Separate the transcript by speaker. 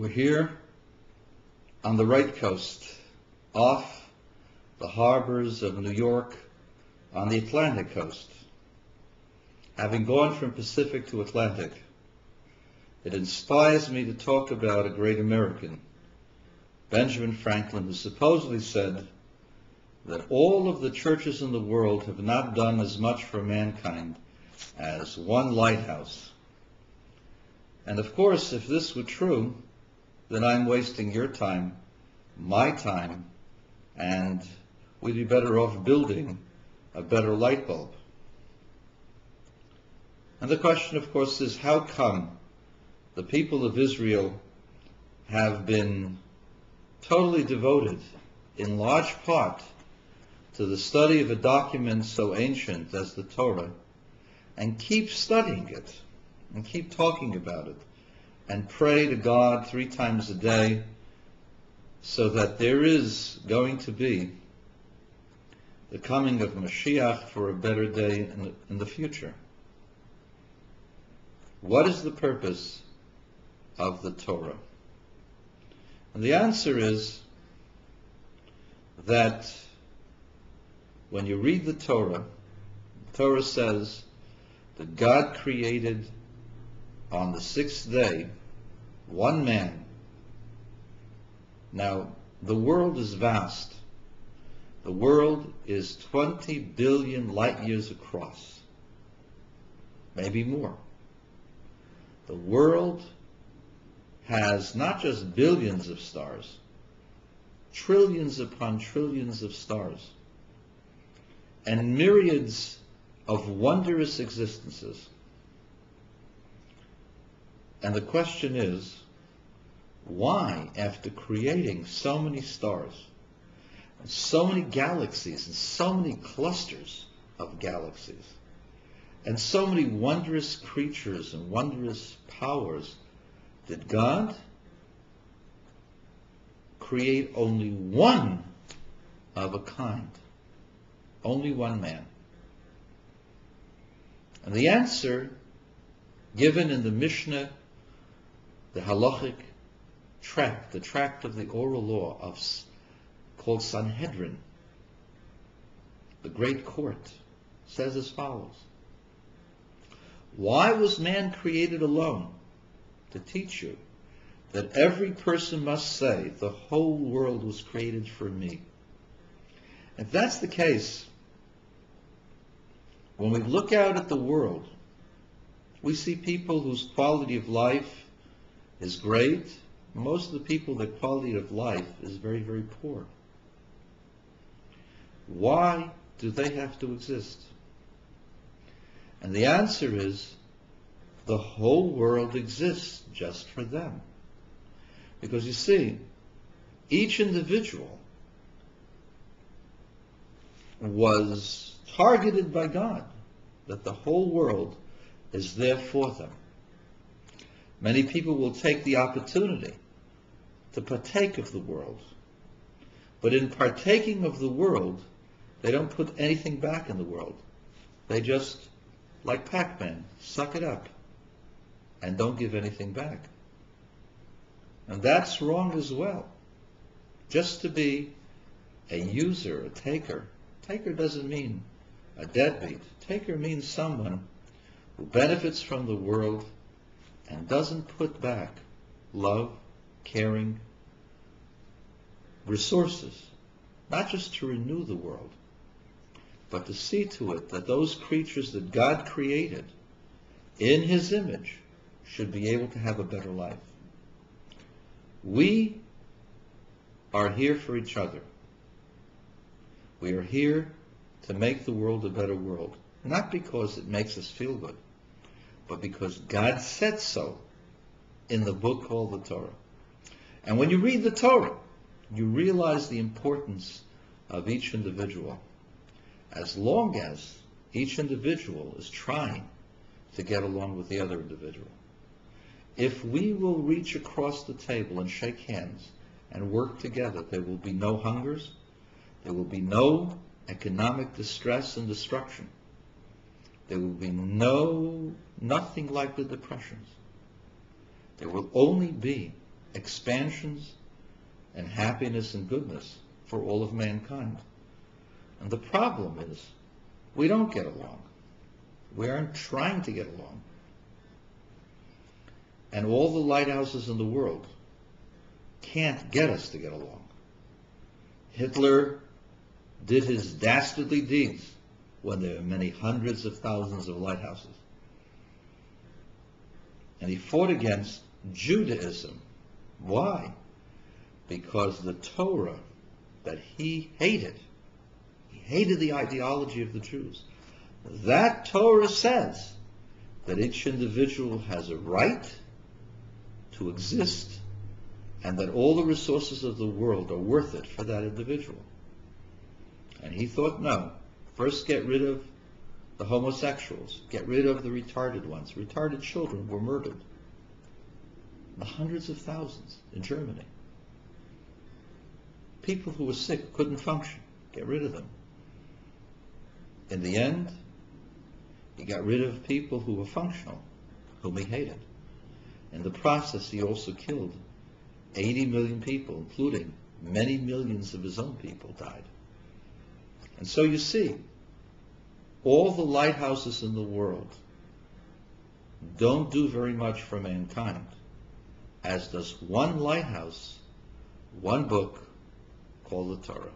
Speaker 1: We're here on the right coast, off the harbors of New York on the Atlantic coast. Having gone from Pacific to Atlantic, it inspires me to talk about a great American, Benjamin Franklin, who supposedly said that all of the churches in the world have not done as much for mankind as one lighthouse. And of course, if this were true, then I'm wasting your time, my time, and we'd be better off building a better light bulb. And the question, of course, is how come the people of Israel have been totally devoted, in large part, to the study of a document so ancient as the Torah, and keep studying it, and keep talking about it, and pray to God 3 times a day, so that there is going to be the coming of Mashiach for a better day in the future. What is the purpose of the Torah? And the answer is that when you read the Torah says that God created on the 6th day one man. Now, the world is vast. The world is 20 billion light years across, maybe more. The world has not just billions of stars, trillions upon trillions of stars, and myriads of wondrous existences. And the question is, why, after creating so many stars, and so many galaxies, and so many clusters of galaxies, and so many wondrous creatures and wondrous powers, did God create only one of a kind? Only one man. And the answer given in the Mishnah, the halachic tract, the tract of the oral law called Sanhedrin, the great court, says as follows. Why was man created alone? To teach you that every person must say, the whole world was created for me. If that's the case, when we look out at the world, we see people whose quality of life is great. Most of the people, their quality of life is very, very poor. Why do they have to exist? And the answer is, the whole world exists just for them. Because you see, each individual was targeted by God, that the whole world is there for them. Many people will take the opportunity to partake of the world, but in partaking of the world, they don't put anything back in the world. They just, like Pac-Man, suck it up and don't give anything back. And that's wrong as well. Just to be a user, a taker. Taker doesn't mean a deadbeat. Taker means someone who benefits from the world and doesn't put back love, caring, resources, not just to renew the world, but to see to it that those creatures that God created in His image should be able to have a better life. We are here for each other. We are here to make the world a better world, not because it makes us feel good, but because God said so in the book called the Torah. And when you read the Torah, you realize the importance of each individual, as long as each individual is trying to get along with the other individual. If we will reach across the table and shake hands and work together, there will be no hungers, there will be no economic distress and destruction. There will be nothing like the depressions. There will only be expansions and happiness and goodness for all of mankind. And the problem is, we don't get along. We aren't trying to get along. And all the lighthouses in the world can't get us to get along. Hitler did his dastardly deeds when there were many hundreds of thousands of lighthouses. And he fought against Judaism. Why? Because the Torah that he hated the ideology of the Jews. That Torah says that each individual has a right to exist and that all the resources of the world are worth it for that individual. And he thought, no, first get rid of the homosexuals, get rid of the retarded ones. Retarded children were murdered. The hundreds of thousands in Germany. People who were sick, couldn't function, get rid of them. In the end, he got rid of people who were functional, whom he hated. In the process, he also killed 80 million people, including many millions of his own people died. And so you see, all the lighthouses in the world don't do very much for mankind, as does one lighthouse, one book called the Torah.